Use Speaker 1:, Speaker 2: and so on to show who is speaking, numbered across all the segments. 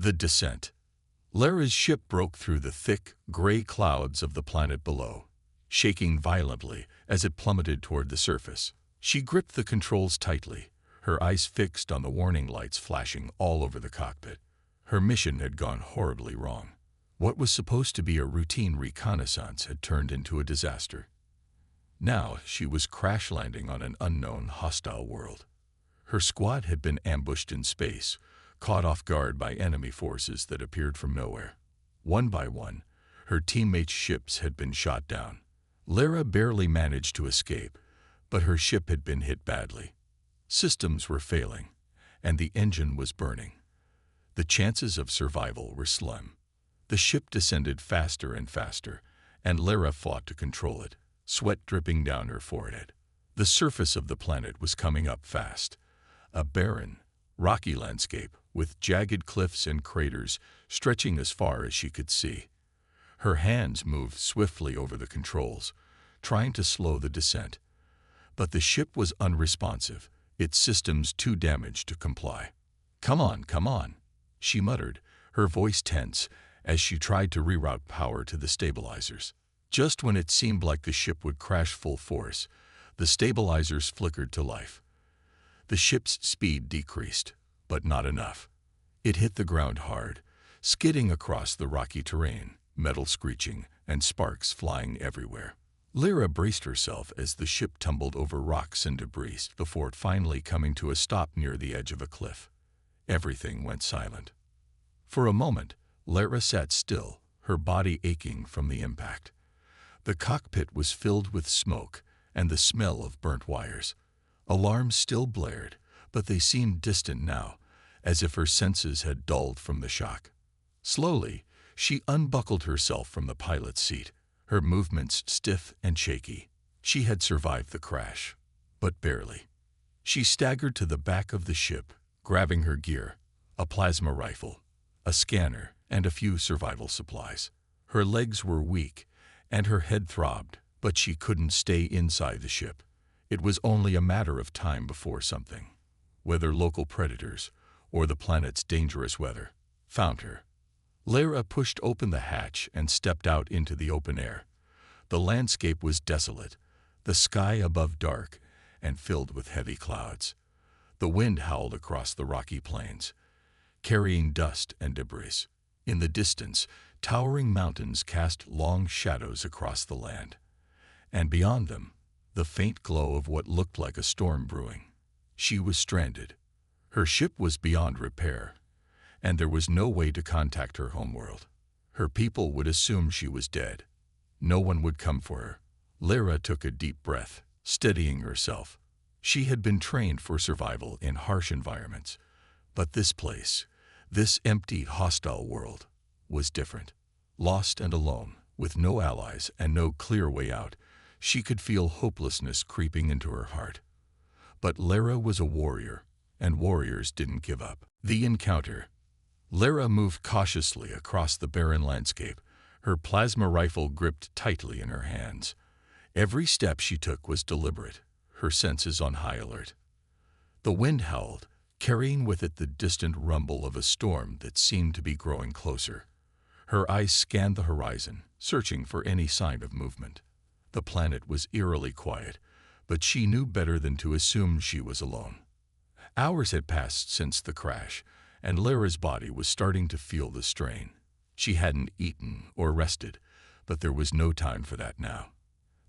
Speaker 1: The descent. Lyra's ship broke through the thick, gray clouds of the planet below, shaking violently as it plummeted toward the surface. She gripped the controls tightly, her eyes fixed on the warning lights flashing all over the cockpit. Her mission had gone horribly wrong. What was supposed to be a routine reconnaissance had turned into a disaster. Now she was crash landing on an unknown, hostile world. Her squad had been ambushed in space, caught off guard by enemy forces that appeared from nowhere. One by one, her teammates' ships had been shot down. Lyra barely managed to escape, but her ship had been hit badly. Systems were failing, and the engine was burning. The chances of survival were slim. The ship descended faster and faster, and Lyra fought to control it, sweat dripping down her forehead. The surface of the planet was coming up fast, a barren, rocky landscape with jagged cliffs and craters stretching as far as she could see. Her hands moved swiftly over the controls, trying to slow the descent. But the ship was unresponsive, its systems too damaged to comply. "Come on," she muttered, her voice tense as she tried to reroute power to the stabilizers. Just when it seemed like the ship would crash full force, the stabilizers flickered to life. The ship's speed decreased, but not enough. It hit the ground hard, skidding across the rocky terrain, metal screeching and sparks flying everywhere. Lyra braced herself as the ship tumbled over rocks and debris before finally coming to a stop near the edge of a cliff. Everything went silent. For a moment, Lyra sat still, her body aching from the impact. The cockpit was filled with smoke and the smell of burnt wires. Alarms still blared, but they seemed distant now, as if her senses had dulled from the shock. Slowly, she unbuckled herself from the pilot's seat, her movements stiff and shaky. She had survived the crash, but barely. She staggered to the back of the ship, grabbing her gear, a plasma rifle, a scanner, and a few survival supplies. Her legs were weak, and her head throbbed, but she couldn't stay inside the ship. It was only a matter of time before something, whether local predators or the planet's dangerous weather, found her. Lyra pushed open the hatch and stepped out into the open air. The landscape was desolate, the sky above dark and filled with heavy clouds. The wind howled across the rocky plains, carrying dust and debris. In the distance, towering mountains cast long shadows across the land, and beyond them, the faint glow of what looked like a storm brewing. She was stranded. Her ship was beyond repair, and there was no way to contact her homeworld. Her people would assume she was dead. No one would come for her. Lyra took a deep breath, steadying herself. She had been trained for survival in harsh environments, but this place, this empty, hostile world, was different. Lost and alone, with no allies and no clear way out, she could feel hopelessness creeping into her heart. But Lyra was a warrior, and warriors didn't give up. The encounter. Lyra moved cautiously across the barren landscape, her plasma rifle gripped tightly in her hands. Every step she took was deliberate, her senses on high alert. The wind howled, carrying with it the distant rumble of a storm that seemed to be growing closer. Her eyes scanned the horizon, searching for any sign of movement. The planet was eerily quiet, but she knew better than to assume she was alone. Hours had passed since the crash, and Lyra's body was starting to feel the strain. She hadn't eaten or rested, but there was no time for that now.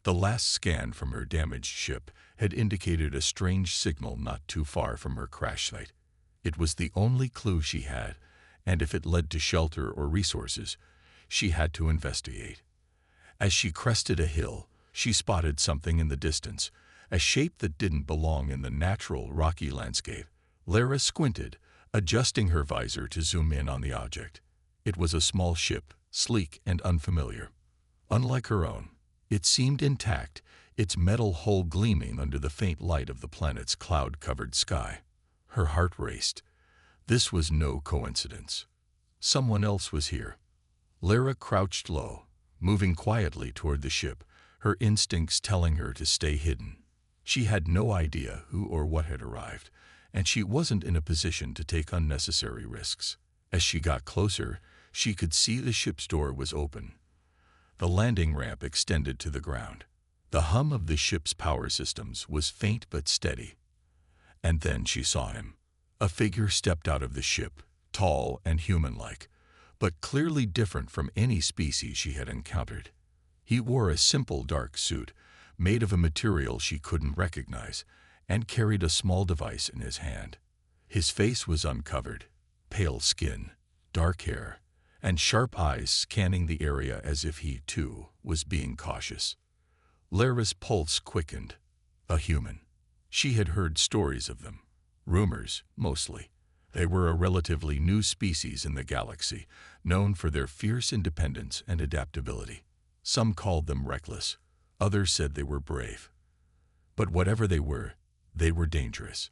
Speaker 1: The last scan from her damaged ship had indicated a strange signal not too far from her crash site. It was the only clue she had, and if it led to shelter or resources, she had to investigate. As she crested a hill, she spotted something in the distance, a shape that didn't belong in the natural rocky landscape. Lyra squinted, adjusting her visor to zoom in on the object. It was a small ship, sleek and unfamiliar. Unlike her own, it seemed intact, its metal hull gleaming under the faint light of the planet's cloud-covered sky. Her heart raced. This was no coincidence. Someone else was here. Lyra crouched low, moving quietly toward the ship, her instincts telling her to stay hidden. She had no idea who or what had arrived, and she wasn't in a position to take unnecessary risks. As she got closer, she could see the ship's door was open. The landing ramp extended to the ground. The hum of the ship's power systems was faint but steady. And then she saw him. A figure stepped out of the ship, tall and human-like, but clearly different from any species she had encountered. He wore a simple dark suit, made of a material she couldn't recognize, and carried a small device in his hand. His face was uncovered, pale skin, dark hair, and sharp eyes scanning the area as if he, too, was being cautious. Lara's pulse quickened. A human. She had heard stories of them. Rumors, mostly. They were a relatively new species in the galaxy, known for their fierce independence and adaptability. Some called them reckless. Others said they were brave. But whatever they were dangerous.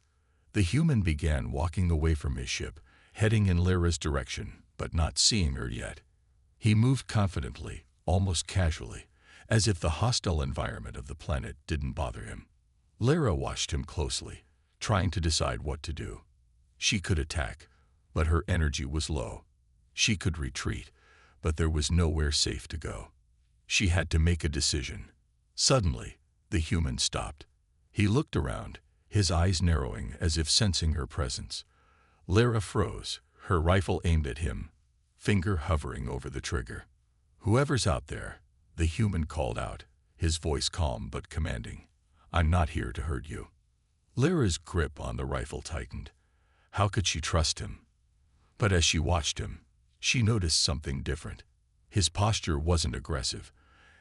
Speaker 1: The human began walking away from his ship, heading in Lara's direction, but not seeing her yet. He moved confidently, almost casually, as if the hostile environment of the planet didn't bother him. Lara watched him closely, trying to decide what to do. She could attack, but her energy was low. She could retreat, but there was nowhere safe to go. She had to make a decision. Suddenly, the human stopped. He looked around, his eyes narrowing as if sensing her presence. Lara froze, her rifle aimed at him, finger hovering over the trigger. "Whoever's out there," the human called out, his voice calm but commanding. "I'm not here to hurt you." Lara's grip on the rifle tightened. How could she trust him? But as she watched him, she noticed something different. His posture wasn't aggressive,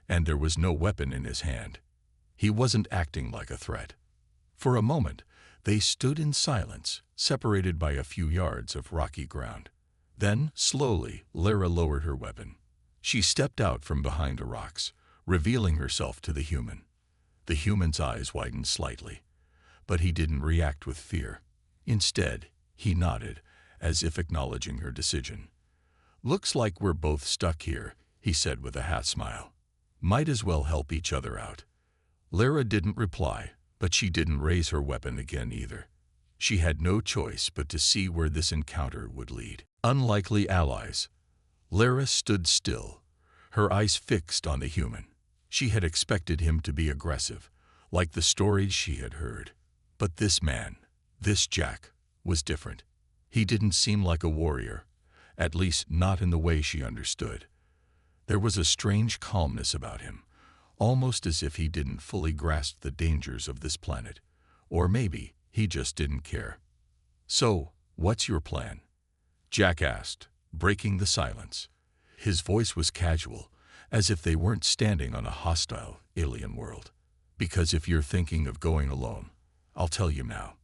Speaker 1: and there was no weapon in his hand. He wasn't acting like a threat. For a moment, they stood in silence, separated by a few yards of rocky ground. Then, slowly, Lara lowered her weapon. She stepped out from behind the rocks, revealing herself to the human. The human's eyes widened slightly, but he didn't react with fear. Instead, he nodded, as if acknowledging her decision. "Looks like we're both stuck here," he said with a half smile. "Might as well help each other out." Lara didn't reply, but she didn't raise her weapon again either. She had no choice but to see where this encounter would lead. Unlikely allies. Lara stood still, her eyes fixed on the human. She had expected him to be aggressive, like the stories she had heard. But this man, this Jack, was different. He didn't seem like a warrior, at least not in the way she understood. There was a strange calmness about him, almost as if he didn't fully grasp the dangers of this planet. Or maybe he just didn't care. "So, what's your plan?" Jack asked, breaking the silence. His voice was casual, as if they weren't standing on a hostile alien world. "Because if you're thinking of going alone, I'll tell you now.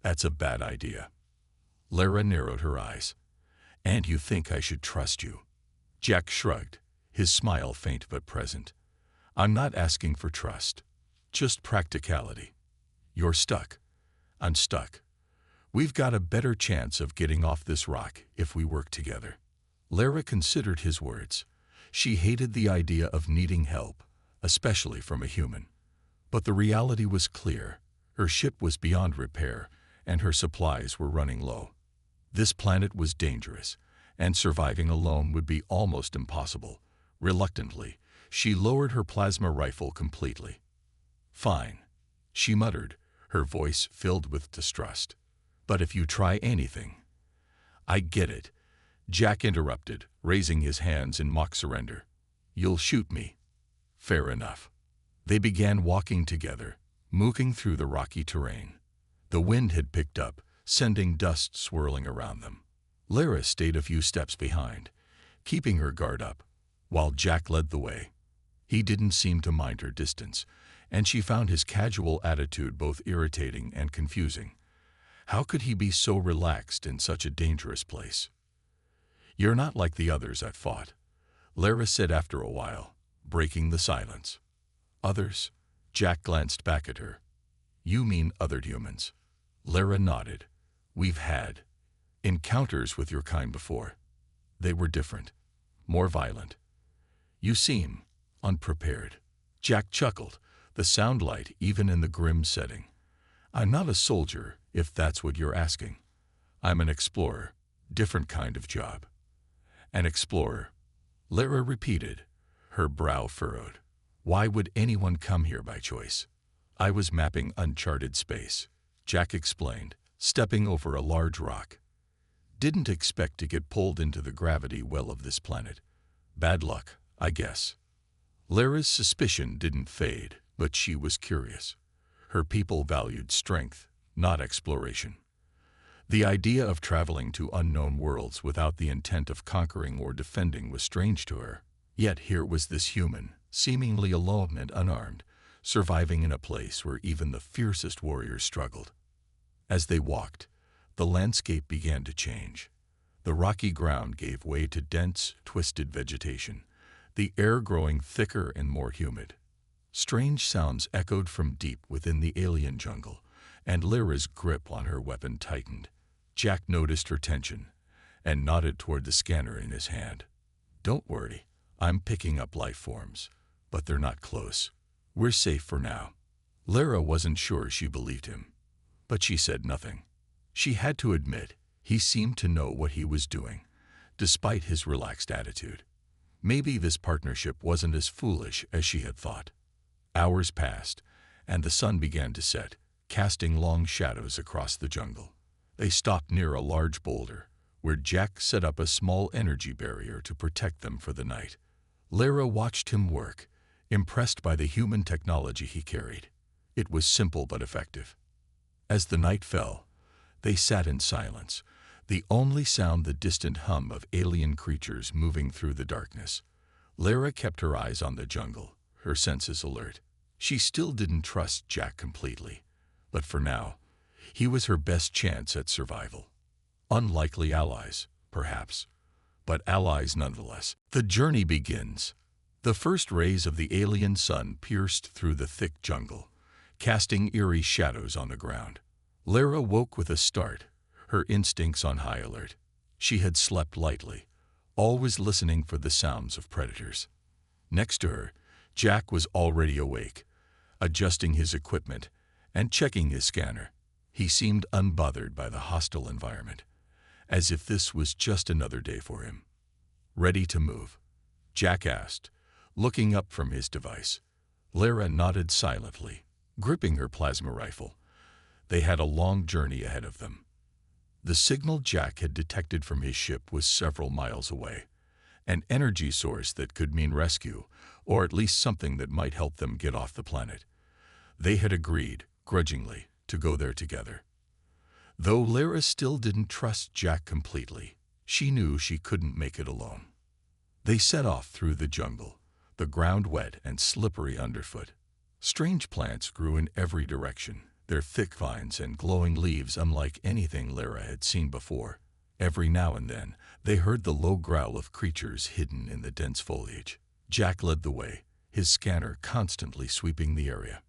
Speaker 1: That's a bad idea." Lara narrowed her eyes. "And you think I should trust you?" Jack shrugged, his smile faint but present. "I'm not asking for trust, just practicality. You're stuck. I'm stuck. We've got a better chance of getting off this rock if we work together." Lara considered his words. She hated the idea of needing help, especially from a human. But the reality was clear. Her ship was beyond repair, and her supplies were running low. This planet was dangerous, and surviving alone would be almost impossible. Reluctantly, she lowered her plasma rifle completely. "Fine," she muttered, her voice filled with distrust. "But if you try anything—" "I get it," Jack interrupted, raising his hands in mock surrender. "You'll shoot me. Fair enough." They began walking together, moving through the rocky terrain. The wind had picked up, sending dust swirling around them. Lara stayed a few steps behind, keeping her guard up, while Jack led the way. He didn't seem to mind her distance, and she found his casual attitude both irritating and confusing. How could he be so relaxed in such a dangerous place? "You're not like the others I've fought," Lara said after a while, breaking the silence. "Others?" Jack glanced back at her. "You mean other humans?" Lara nodded. "We've had encounters with your kind before. They were different, more violent. You seem unprepared." Jack chuckled, the sound light even in the grim setting. "I'm not a soldier, if that's what you're asking. I'm an explorer. Different kind of job. An explorer, Lara repeated, her brow furrowed. Why would anyone come here by choice? I was mapping uncharted space, Jack explained, stepping over a large rock. Didn't expect to get pulled into the gravity well of this planet. Bad luck, I guess. Lara's suspicion didn't fade, but she was curious. Her people valued strength, not exploration. The idea of traveling to unknown worlds without the intent of conquering or defending was strange to her. Yet here was this human, seemingly alone and unarmed, surviving in a place where even the fiercest warriors struggled. As they walked, the landscape began to change. The rocky ground gave way to dense, twisted vegetation, the air growing thicker and more humid. Strange sounds echoed from deep within the alien jungle, and Lara's grip on her weapon tightened. Jack noticed her tension and nodded toward the scanner in his hand. Don't worry, I'm picking up life forms, but they're not close. We're safe for now. Lara wasn't sure she believed him, but she said nothing. She had to admit, he seemed to know what he was doing, despite his relaxed attitude. Maybe this partnership wasn't as foolish as she had thought. Hours passed, and the sun began to set, casting long shadows across the jungle. They stopped near a large boulder, where Jack set up a small energy barrier to protect them for the night. Lara watched him work, impressed by the human technology he carried. It was simple but effective. As the night fell, they sat in silence, the only sound the distant hum of alien creatures moving through the darkness. Lara kept her eyes on the jungle, her senses alert. She still didn't trust Jack completely, but for now, he was her best chance at survival. Unlikely allies, perhaps, but allies nonetheless. The journey begins. The first rays of the alien sun pierced through the thick jungle, casting eerie shadows on the ground. Lara woke with a start, her instincts on high alert. She had slept lightly, always listening for the sounds of predators. Next to her, Jack was already awake, adjusting his equipment and checking his scanner. He seemed unbothered by the hostile environment, as if this was just another day for him. Ready to move? Jack asked, looking up from his device. Lara nodded silently, gripping her plasma rifle. They had a long journey ahead of them. The signal Jack had detected from his ship was several miles away, an energy source that could mean rescue, or at least something that might help them get off the planet. They had agreed, grudgingly, to go there together. Though Lara still didn't trust Jack completely, she knew she couldn't make it alone. They set off through the jungle, the ground wet and slippery underfoot. Strange plants grew in every direction, their thick vines and glowing leaves unlike anything Lara had seen before. Every now and then, they heard the low growl of creatures hidden in the dense foliage. Jack led the way, his scanner constantly sweeping the area.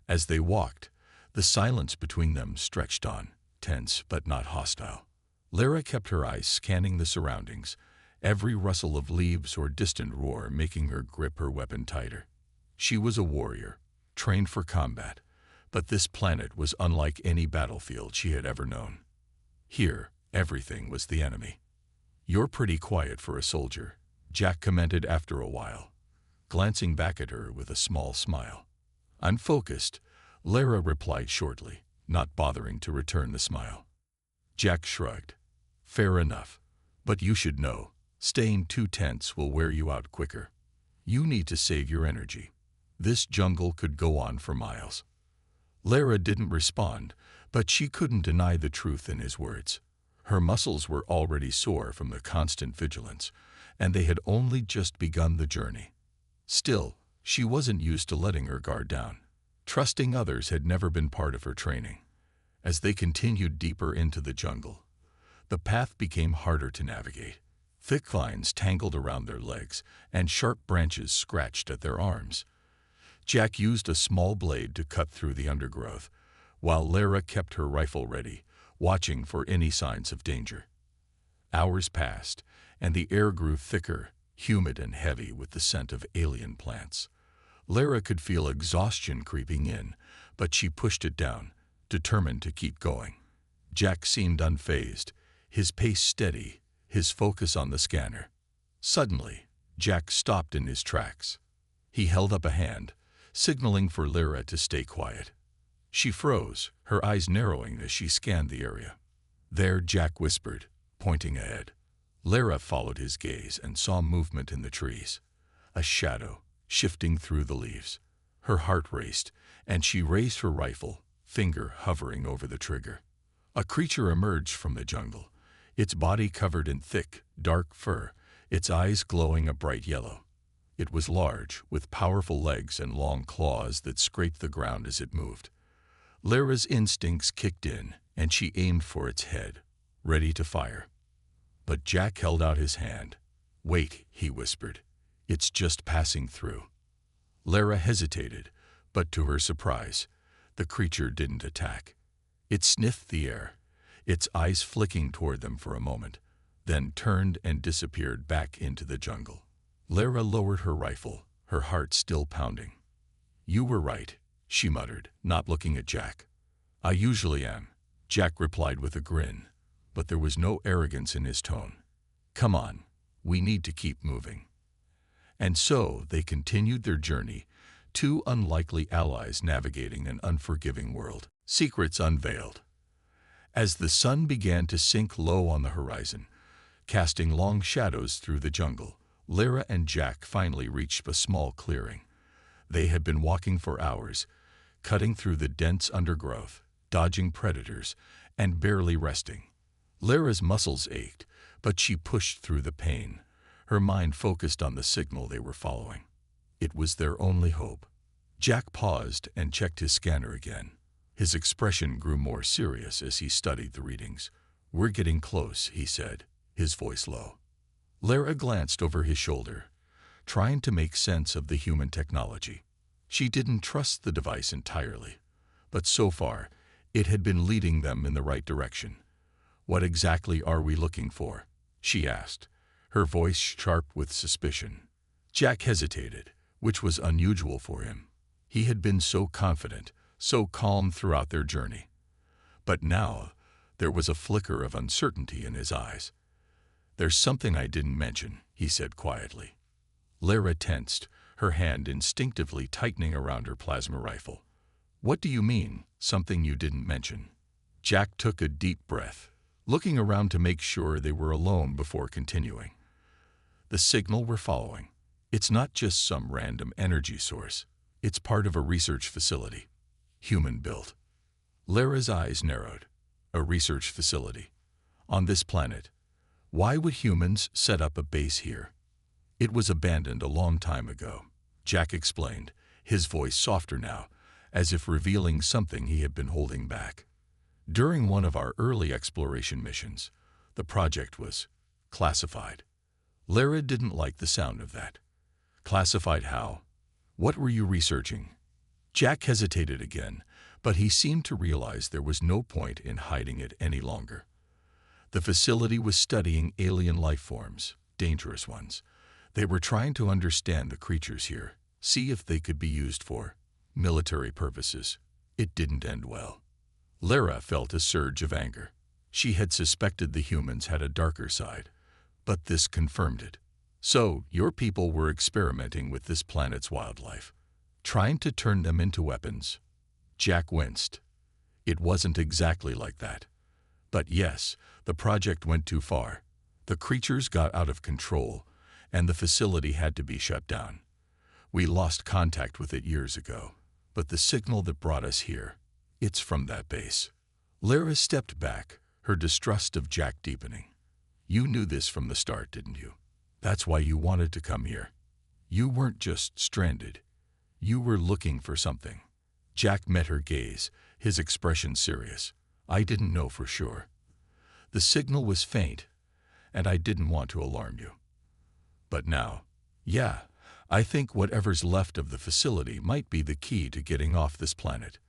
Speaker 1: As they walked, the silence between them stretched on, tense but not hostile. Lara kept her eyes scanning the surroundings, every rustle of leaves or distant roar making her grip her weapon tighter. She was a warrior, trained for combat, but this planet was unlike any battlefield she had ever known. Here, everything was the enemy. "You're pretty quiet for a soldier," Jack commented after a while, glancing back at her with a small smile. "I'm focused," Lara replied shortly, not bothering to return the smile. Jack shrugged. "Fair enough. But you should know, staying too tense will wear you out quicker. You need to save your energy. This jungle could go on for miles." Lara didn't respond, but she couldn't deny the truth in his words. Her muscles were already sore from the constant vigilance, and they had only just begun the journey. Still, she wasn't used to letting her guard down. Trusting others had never been part of her training. As they continued deeper into the jungle, the path became harder to navigate. Thick vines tangled around their legs, and sharp branches scratched at their arms. Jack used a small blade to cut through the undergrowth, while Lara kept her rifle ready, watching for any signs of danger. Hours passed, and the air grew thicker, humid and heavy with the scent of alien plants. Lara could feel exhaustion creeping in, but she pushed it down, determined to keep going. Jack seemed unfazed, his pace steady, his focus on the scanner. Suddenly, Jack stopped in his tracks. He held up a hand, signaling for Lyra to stay quiet. She froze, her eyes narrowing as she scanned the area. "There," Jack whispered, pointing ahead. Lyra followed his gaze and saw movement in the trees. A shadow, shifting through the leaves. Her heart raced, and she raised her rifle, finger hovering over the trigger. A creature emerged from the jungle, its body covered in thick, dark fur, its eyes glowing a bright yellow. It was large, with powerful legs and long claws that scraped the ground as it moved. Lyra's instincts kicked in, and she aimed for its head, ready to fire. But Jack held out his hand. "Wait," he whispered. "It's just passing through." Lyra hesitated, but to her surprise, the creature didn't attack. It sniffed the air, its eyes flicking toward them for a moment, then turned and disappeared back into the jungle. Lyra lowered her rifle, her heart still pounding. "You were right," she muttered, not looking at Jack. "I usually am," Jack replied with a grin, but there was no arrogance in his tone. "Come on, we need to keep moving." And so they continued their journey, two unlikely allies navigating an unforgiving world. Secrets unveiled. As the sun began to sink low on the horizon, casting long shadows through the jungle, Lyra and Jack finally reached a small clearing. They had been walking for hours, cutting through the dense undergrowth, dodging predators, and barely resting. Lyra's muscles ached, but she pushed through the pain, her mind focused on the signal they were following. It was their only hope. Jack paused and checked his scanner again. His expression grew more serious as he studied the readings. "We're getting close," he said, his voice low. Lyra glanced over his shoulder, trying to make sense of the human technology. She didn't trust the device entirely, but so far, it had been leading them in the right direction. "What exactly are we looking for?" she asked, her voice sharp with suspicion. Jack hesitated, which was unusual for him. He had been so confident, so calm throughout their journey. But now, there was a flicker of uncertainty in his eyes. "There's something I didn't mention," he said quietly. Lyra tensed, her hand instinctively tightening around her plasma rifle. "What do you mean, something you didn't mention?" Jack took a deep breath, looking around to make sure they were alone before continuing. "The signal we're following, it's not just some random energy source. It's part of a research facility, human-built." Lyra's eyes narrowed. A research facility? On this planet? Why would humans set up a base here? "It was abandoned a long time ago," Jack explained, his voice softer now, as if revealing something he had been holding back. "During one of our early exploration missions, the project was classified." Lyra didn't like the sound of that. "Classified how? What were you researching?" Jack hesitated again, but he seemed to realize there was no point in hiding it any longer. The facility was studying alien life forms, dangerous ones. They were trying to understand the creatures here, see if they could be used for military purposes. It didn't end well. Lyra felt a surge of anger. She had suspected the humans had a darker side, but this confirmed it. "So, your people were experimenting with this planet's wildlife, trying to turn them into weapons?" Jack winced. "It wasn't exactly like that. But yes, the project went too far. The creatures got out of control, and the facility had to be shut down. We lost contact with it years ago, but the signal that brought us here, it's from that base." Lyra stepped back, her distrust of Jack deepening. "You knew this from the start, didn't you? That's why you wanted to come here. You weren't just stranded. You were looking for something." Jack met her gaze, his expression serious. "I didn't know for sure. The signal was faint, and I didn't want to alarm you. But now, yeah, I think whatever's left of the facility might be the key to getting off this planet."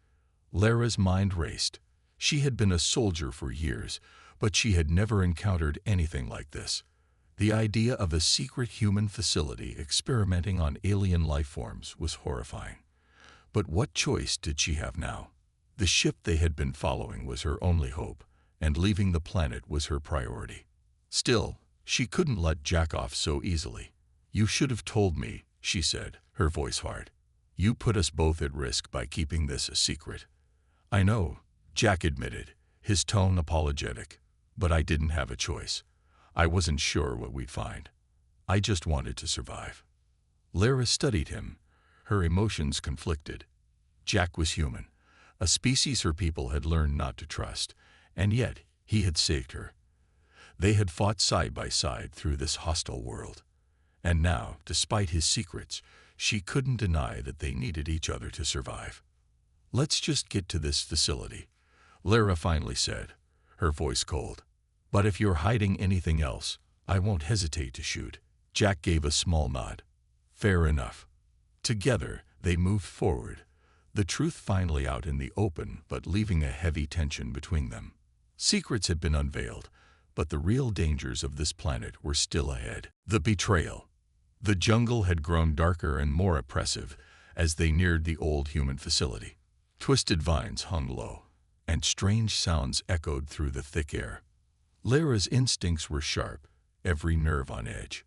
Speaker 1: Lyra's mind raced. She had been a soldier for years, but she had never encountered anything like this. The idea of a secret human facility experimenting on alien life forms was horrifying. But what choice did she have now? The ship they had been following was her only hope, and leaving the planet was her priority. Still, she couldn't let Jack off so easily. "You should have told me," she said, her voice hard. "You put us both at risk by keeping this a secret." "I know," Jack admitted, his tone apologetic, "but I didn't have a choice. I wasn't sure what we'd find. I just wanted to survive." Lara studied him, her emotions conflicted. Jack was human, a species her people had learned not to trust, and yet he had saved her. They had fought side by side through this hostile world. And now, despite his secrets, she couldn't deny that they needed each other to survive. "Let's just get to this facility," Lara finally said, her voice cold. "But if you're hiding anything else, I won't hesitate to shoot." Jack gave a small nod. "Fair enough." Together, they moved forward, the truth finally out in the open but leaving a heavy tension between them. Secrets had been unveiled, but the real dangers of this planet were still ahead. The betrayal. The jungle had grown darker and more oppressive as they neared the old human facility. Twisted vines hung low, and strange sounds echoed through the thick air. Lara's instincts were sharp, every nerve on edge.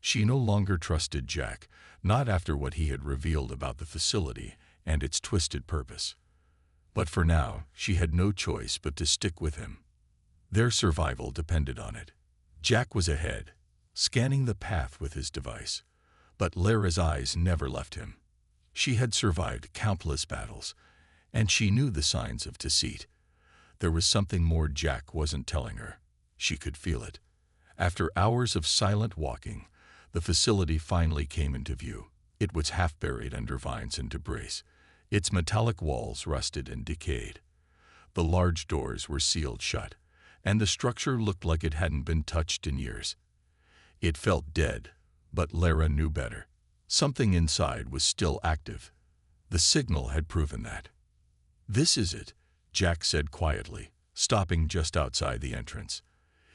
Speaker 1: She no longer trusted Jack, not after what he had revealed about the facility and its twisted purpose. But for now, she had no choice but to stick with him. Their survival depended on it. Jack was ahead, scanning the path with his device, but Lara's eyes never left him. She had survived countless battles, and she knew the signs of deceit. There was something more Jack wasn't telling her. She could feel it. After hours of silent walking, the facility finally came into view. It was half buried under vines and debris, its metallic walls rusted and decayed. The large doors were sealed shut, and the structure looked like it hadn't been touched in years. It felt dead, but Lara knew better. Something inside was still active. The signal had proven that. "This is it," Jack said quietly, stopping just outside the entrance.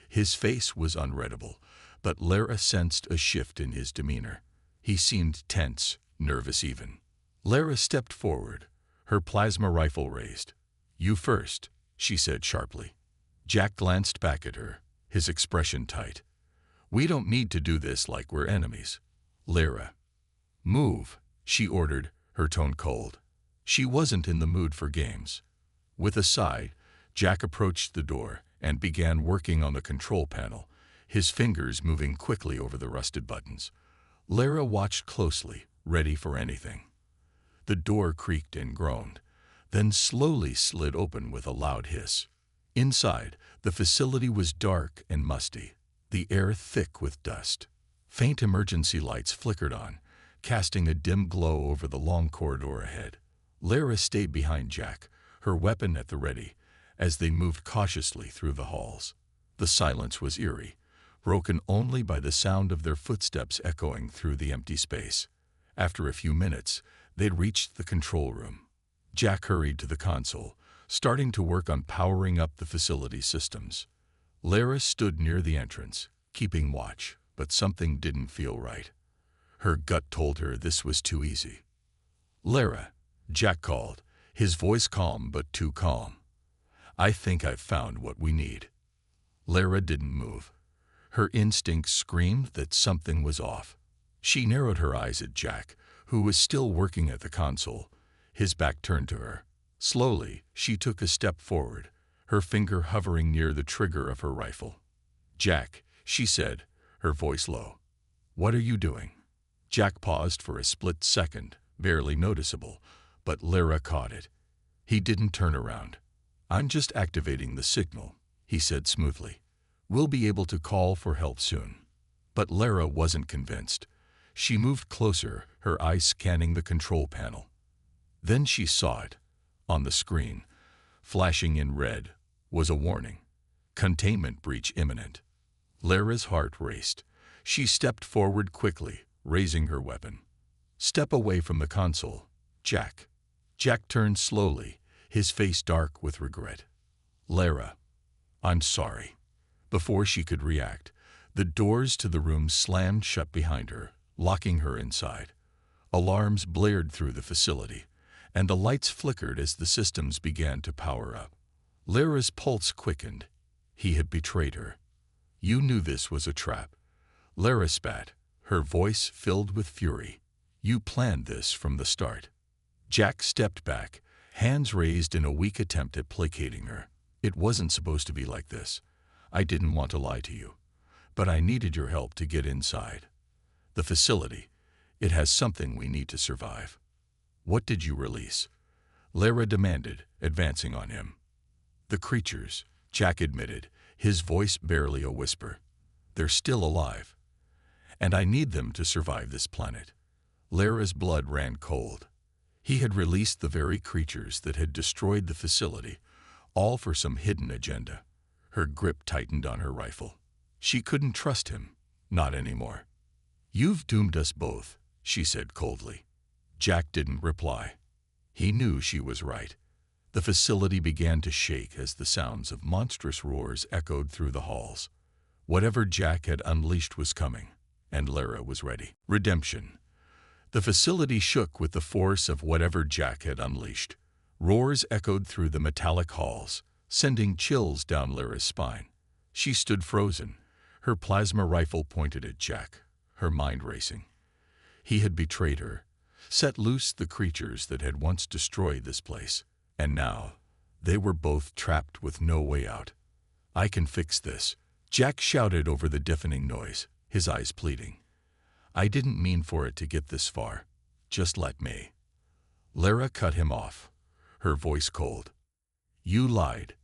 Speaker 1: His face was unreadable, but Lara sensed a shift in his demeanor. He seemed tense, nervous even. Lara stepped forward, her plasma rifle raised. "You first," she said sharply. Jack glanced back at her, his expression tight. "We don't need to do this like we're enemies." "Lara." "Move," she ordered, her tone cold. She wasn't in the mood for games. With a sigh, Jack approached the door and began working on the control panel, his fingers moving quickly over the rusted buttons. Lara watched closely, ready for anything. The door creaked and groaned, then slowly slid open with a loud hiss. Inside, the facility was dark and musty, the air thick with dust. Faint emergency lights flickered on, casting a dim glow over the long corridor ahead. Lara stayed behind Jack, her weapon at the ready, as they moved cautiously through the halls. The silence was eerie, broken only by the sound of their footsteps echoing through the empty space. After a few minutes, they'd reached the control room. Jack hurried to the console, starting to work on powering up the facility's systems. Lara stood near the entrance, keeping watch, but something didn't feel right. Her gut told her this was too easy. "Lara," Jack called, his voice calm but too calm. "I think I've found what we need." Lara didn't move. Her instincts screamed that something was off. She narrowed her eyes at Jack, who was still working at the console, his back turned to her. Slowly, she took a step forward, her finger hovering near the trigger of her rifle. "Jack," she said, her voice low. "What are you doing?" Jack paused for a split second, barely noticeable, but Lara caught it. He didn't turn around. "I'm just activating the signal," he said smoothly. "We'll be able to call for help soon." But Lara wasn't convinced. She moved closer, her eyes scanning the control panel. Then she saw it. On the screen, flashing in red, was a warning. Containment breach imminent. Lara's heart raced. She stepped forward quickly, raising her weapon. "Step away from the console, Jack." Jack turned slowly, his face dark with regret. "Lara, I'm sorry." Before she could react, the doors to the room slammed shut behind her, locking her inside. Alarms blared through the facility, and the lights flickered as the systems began to power up. Lara's pulse quickened, He had betrayed her. You knew this was a trap. Lara spat, her voice filled with fury. You planned this from the start. Jack stepped back, hands raised in a weak attempt at placating her. It wasn't supposed to be like this. I didn't want to lie to you, but I needed your help to get inside. The facility, it has something we need to survive. What did you release? Lara demanded, advancing on him. The creatures, Jack admitted, his voice barely a whisper. They're still alive. And I need them to survive this planet. Lara's blood ran cold. He had released the very creatures that had destroyed the facility, all for some hidden agenda. Her grip tightened on her rifle. She couldn't trust him, not anymore. You've doomed us both, she said coldly. Jack didn't reply. He knew she was right. The facility began to shake as the sounds of monstrous roars echoed through the halls. Whatever Jack had unleashed was coming, and Lara was ready. Redemption. The facility shook with the force of whatever Jack had unleashed. Roars echoed through the metallic halls, sending chills down Lara's spine. She stood frozen, her plasma rifle pointed at Jack, her mind racing. He had betrayed her, set loose the creatures that had once destroyed this place, and now they were both trapped with no way out. I can fix this, Jack shouted over the deafening noise, his eyes pleading. I didn't mean for it to get this far. Just let me. Lara cut him off, her voice cold. You lied.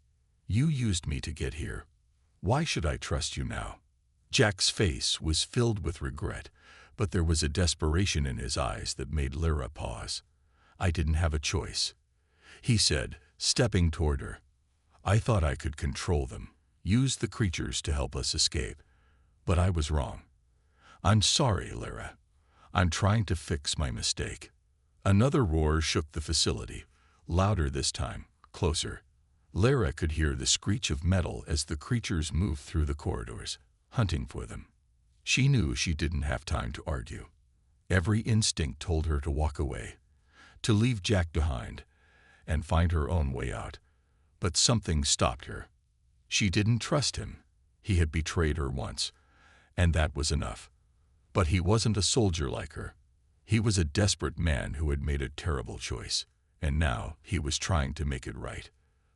Speaker 1: You used me to get here. Why should I trust you now? Jack's face was filled with regret, but there was a desperation in his eyes that made Lara pause. I didn't have a choice, he said, stepping toward her. I thought I could control them, use the creatures to help us escape. But I was wrong. I'm sorry, Lara. I'm trying to fix my mistake. Another roar shook the facility, louder this time, closer. Lara could hear the screech of metal as the creatures moved through the corridors, hunting for them. She knew she didn't have time to argue. Every instinct told her to walk away, to leave Jack behind, and find her own way out. But something stopped her. She didn't trust him. He had betrayed her once, and that was enough. But he wasn't a soldier like her. He was a desperate man who had made a terrible choice, and now he was trying to make it right.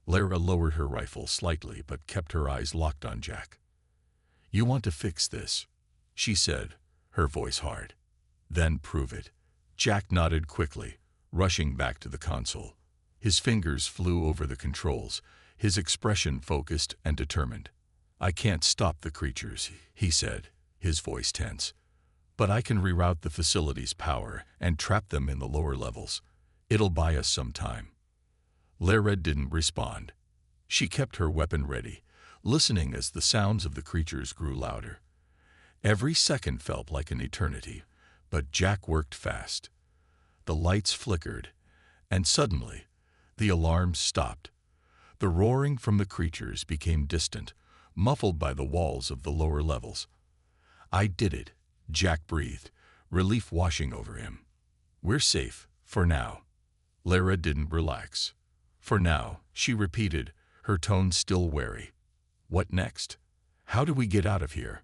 Speaker 1: Lara lowered her rifle slightly but kept her eyes locked on Jack. You want to fix this, she said, her voice hard. Then prove it. Jack nodded quickly, rushing back to the console. His fingers flew over the controls, his expression focused and determined. I can't stop the creatures, he said, his voice tense. But I can reroute the facility's power and trap them in the lower levels. It'll buy us some time. Lara didn't respond. She kept her weapon ready, listening as the sounds of the creatures grew louder. Every second felt like an eternity, but Jack worked fast. The lights flickered, and suddenly, the alarms stopped. The roaring from the creatures became distant, muffled by the walls of the lower levels. I did it, Jack breathed, relief washing over him. We're safe, for now. Lara didn't relax. For now, she repeated, her tone still wary. What next? How do we get out of here?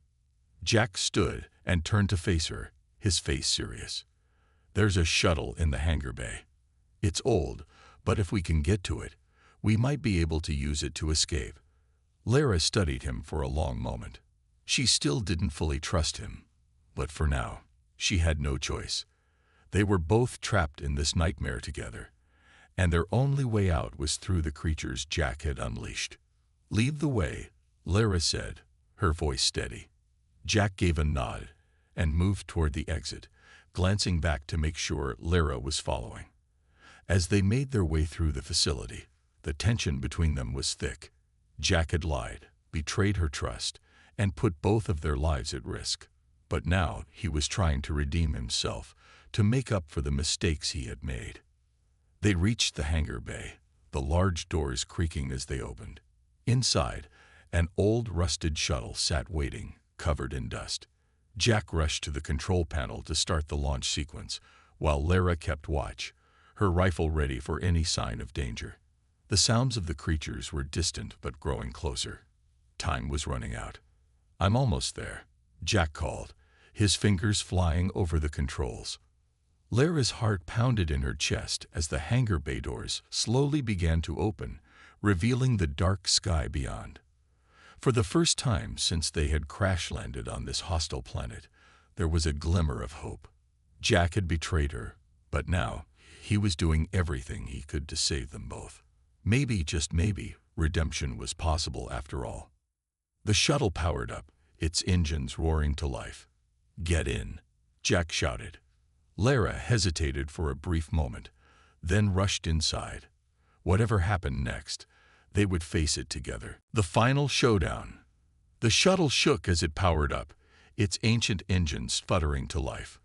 Speaker 1: Jack stood and turned to face her, his face serious. There's a shuttle in the hangar bay. It's old, but if we can get to it, we might be able to use it to escape. Lara studied him for a long moment. She still didn't fully trust him, but for now, she had no choice. They were both trapped in this nightmare together, and their only way out was through the creatures Jack had unleashed. Lead the way, Lara said, her voice steady. Jack gave a nod and moved toward the exit, glancing back to make sure Lara was following. As they made their way through the facility, the tension between them was thick. Jack had lied, betrayed her trust, and put both of their lives at risk. But now he was trying to redeem himself, to make up for the mistakes he had made. They reached the hangar bay, the large doors creaking as they opened. Inside, an old rusted shuttle sat waiting, covered in dust. Jack rushed to the control panel to start the launch sequence, while Lara kept watch, her rifle ready for any sign of danger. The sounds of the creatures were distant but growing closer. Time was running out. "I'm almost there," Jack called, his fingers flying over the controls. Lyra's heart pounded in her chest as the hangar bay doors slowly began to open, revealing the dark sky beyond. For the first time since they had crash-landed on this hostile planet, there was a glimmer of hope. Jack had betrayed her, but now he was doing everything he could to save them both. Maybe, just maybe, redemption was possible after all. The shuttle powered up, its engines roaring to life. "Get in," Jack shouted. Lyra hesitated for a brief moment, then rushed inside. Whatever happened next, they would face it together. The final showdown. The shuttle shook as it powered up, its ancient engines sputtering to life.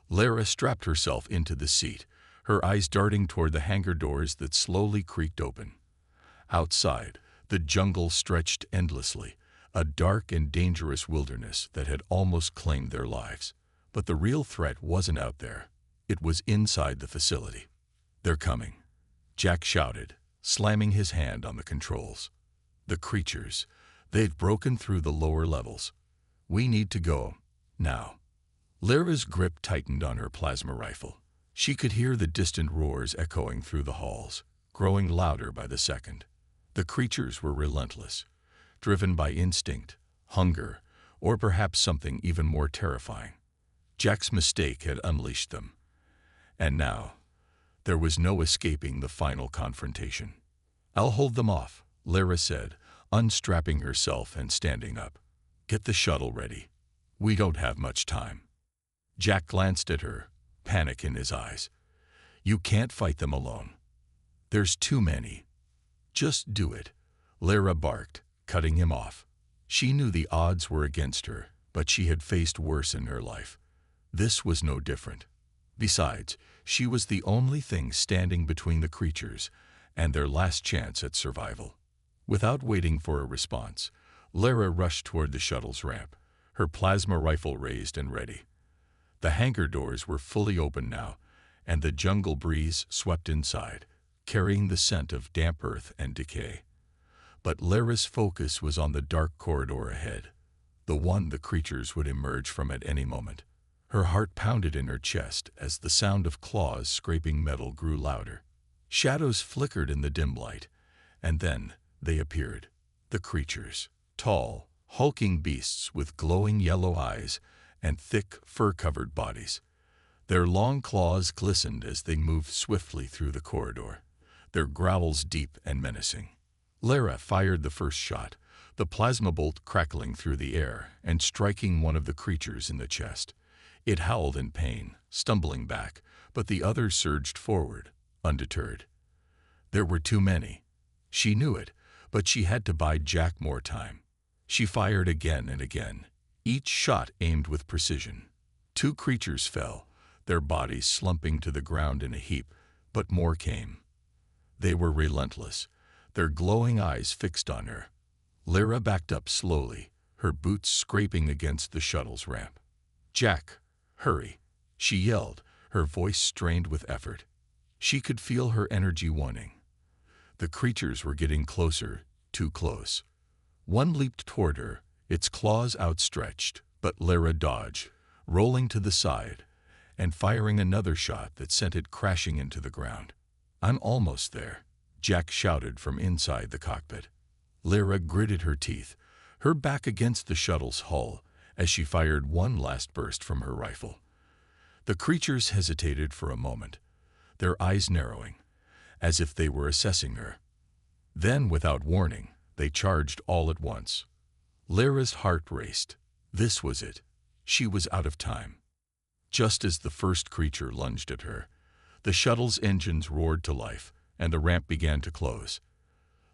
Speaker 1: Lyra strapped herself into the seat, her eyes darting toward the hangar doors that slowly creaked open. Outside, the jungle stretched endlessly, a dark and dangerous wilderness that had almost claimed their lives. But the real threat wasn't out there. It was inside the facility. "They're coming," Jack shouted, slamming his hand on the controls. "The creatures. They've broken through the lower levels. We need to go. Now." Lyra's grip tightened on her plasma rifle. She could hear the distant roars echoing through the halls, growing louder by the second. The creatures were relentless, driven by instinct, hunger, or perhaps something even more terrifying. Jack's mistake had unleashed them. And now, there was no escaping the final confrontation. "I'll hold them off," Lyra said, unstrapping herself and standing up. "Get the shuttle ready. We don't have much time." Jack glanced at her, panic in his eyes. "You can't fight them alone. There's too many." "Just do it," Lyra barked, cutting him off. She knew the odds were against her, but she had faced worse in her life. This was no different. Besides, she was the only thing standing between the creatures and their last chance at survival. Without waiting for a response, Lyra rushed toward the shuttle's ramp, her plasma rifle raised and ready. The hangar doors were fully open now, and the jungle breeze swept inside, carrying the scent of damp earth and decay. But Lyra's focus was on the dark corridor ahead, the one the creatures would emerge from at any moment. Her heart pounded in her chest as the sound of claws scraping metal grew louder. Shadows flickered in the dim light, and then they appeared. The creatures, tall, hulking beasts with glowing yellow eyes and thick, fur-covered bodies. Their long claws glistened as they moved swiftly through the corridor, their growls deep and menacing. Lyra fired the first shot, the plasma bolt crackling through the air and striking one of the creatures in the chest. It howled in pain, stumbling back, but the others surged forward, undeterred. There were too many. She knew it, but she had to buy Jack more time. She fired again and again, each shot aimed with precision. 2 creatures fell, their bodies slumping to the ground in a heap, but more came. They were relentless, their glowing eyes fixed on her. Lyra backed up slowly, her boots scraping against the shuttle's ramp. "Jack, hurry," she yelled, her voice strained with effort. She could feel her energy waning. The creatures were getting closer, too close. One leaped toward her, its claws outstretched, but Lyra dodged, rolling to the side, and firing another shot that sent it crashing into the ground. "I'm almost there," Jack shouted from inside the cockpit. Lyra gritted her teeth, her back against the shuttle's hull, as she fired one last burst from her rifle. The creatures hesitated for a moment, their eyes narrowing, as if they were assessing her. Then, without warning, they charged all at once. Lyra's heart raced. This was it. She was out of time. Just as the first creature lunged at her, the shuttle's engines roared to life, and the ramp began to close.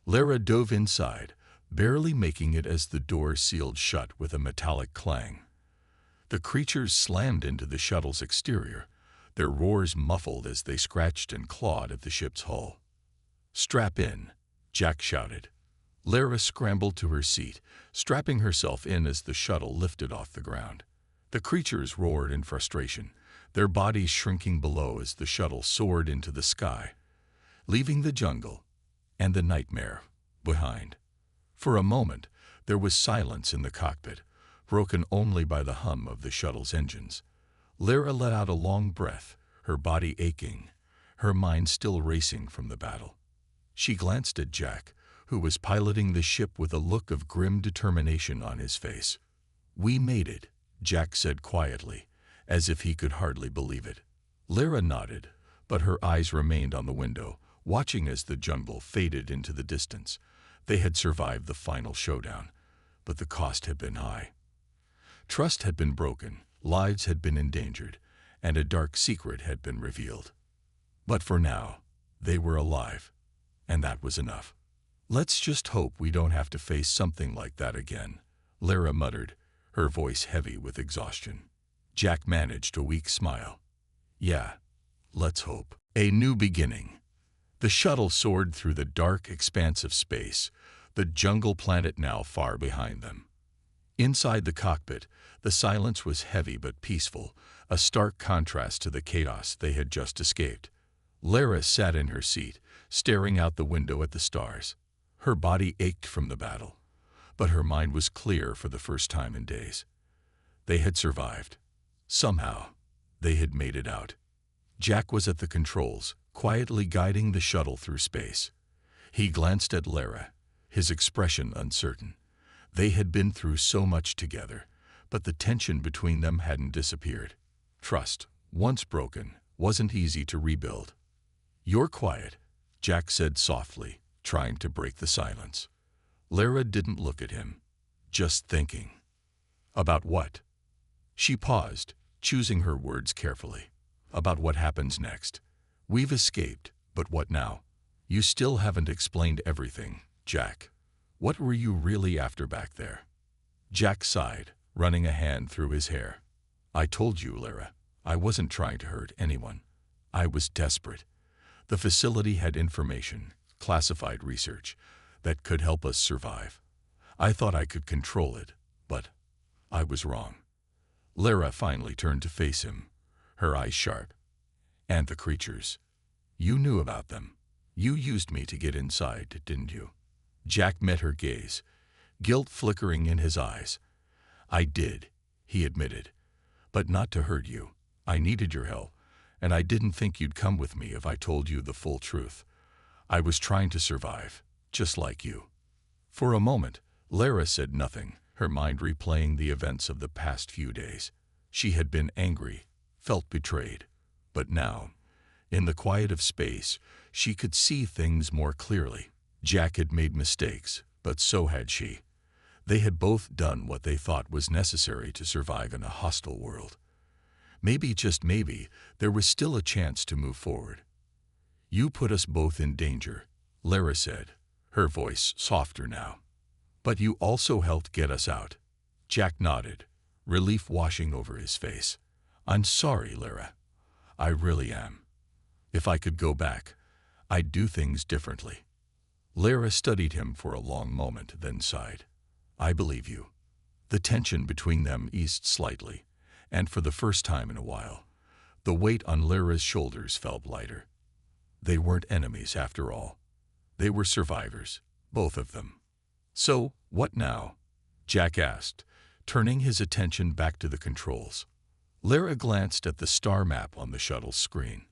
Speaker 1: Lyra dove inside, barely making it as the door sealed shut with a metallic clang. The creatures slammed into the shuttle's exterior, their roars muffled as they scratched and clawed at the ship's hull. "Strap in," Jack shouted. Lyra scrambled to her seat, strapping herself in as the shuttle lifted off the ground. The creatures roared in frustration, their bodies shrinking below as the shuttle soared into the sky, leaving the jungle and the nightmare behind. For a moment, There was silence in the cockpit, broken only by the hum of the shuttle's engines. Lyra let out a long breath, her body aching, her mind still racing from the battle. She glanced at Jack, who was piloting the ship with a look of grim determination on his face. "We made it," Jack said quietly, as if he could hardly believe it. Lyra nodded, but her eyes remained on the window, watching as the jungle faded into the distance. They had survived the final showdown, but the cost had been high. Trust had been broken, lives had been endangered, and a dark secret had been revealed. But for now, they were alive, and that was enough. "Let's just hope we don't have to face something like that again," Lyra muttered, her voice heavy with exhaustion. Jack managed a weak smile. "Yeah, let's hope." A new beginning. The shuttle soared through the dark expanse of space, the jungle planet now far behind them. Inside the cockpit, the silence was heavy but peaceful, a stark contrast to the chaos they had just escaped. Lyra sat in her seat, staring out the window at the stars. Her body ached from the battle, but her mind was clear for the first time in days. They had survived. Somehow, they had made it out. Jack was at the controls, quietly guiding the shuttle through space. He glanced at Lyra, his expression uncertain. They had been through so much together, but the tension between them hadn't disappeared. Trust, once broken, wasn't easy to rebuild. "You're quiet," Jack said softly, trying to break the silence. Lyra didn't look at him. "Just thinking." "About what?" She paused, choosing her words carefully. "About what happens next. We've escaped, but what now? You still haven't explained everything, Jack. What were you really after back there?" Jack sighed, running a hand through his hair. "I told you, Lyra, I wasn't trying to hurt anyone. I was desperate. The facility had information, classified research, that could help us survive. I thought I could control it, but I was wrong." Lyra finally turned to face him, her eyes sharp. "And the creatures. You knew about them. You used me to get inside, didn't you?" Jack met her gaze, guilt flickering in his eyes. "I did," he admitted, "but not to hurt you. I needed your help, and I didn't think you'd come with me if I told you the full truth. I was trying to survive, just like you." For a moment, Lyra said nothing, her mind replaying the events of the past few days. She had been angry, felt betrayed, but now, in the quiet of space, she could see things more clearly. Jack had made mistakes, but so had she. They had both done what they thought was necessary to survive in a hostile world. Maybe, just maybe, there was still a chance to move forward. "You put us both in danger," Lyra said, her voice softer now. "But you also helped get us out." Jack nodded, relief washing over his face. "I'm sorry, Lyra. I really am. If I could go back, I'd do things differently." Lyra studied him for a long moment, then sighed. "I believe you." The tension between them eased slightly, and for the first time in a while, the weight on Lyra's shoulders felt lighter. They weren't enemies after all. They were survivors, both of them. "So, what now?" Jack asked, turning his attention back to the controls. Lyra glanced at the star map on the shuttle's screen.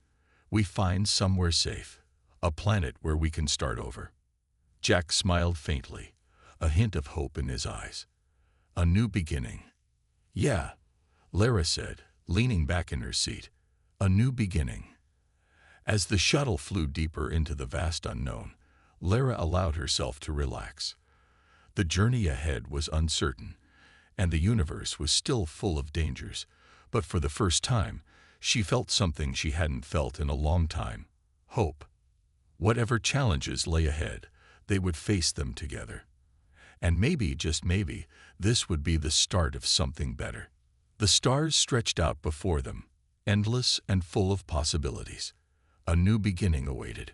Speaker 1: "We find somewhere safe, a planet where we can start over." Jack smiled faintly, a hint of hope in his eyes. "A new beginning." "Yeah," Lyra said, leaning back in her seat. "A new beginning." As the shuttle flew deeper into the vast unknown, Lyra allowed herself to relax. The journey ahead was uncertain, and the universe was still full of dangers, but for the first time, she felt something she hadn't felt in a long time: hope. Whatever challenges lay ahead, they would face them together. And maybe, just maybe, this would be the start of something better. The stars stretched out before them, endless and full of possibilities. A new beginning awaited.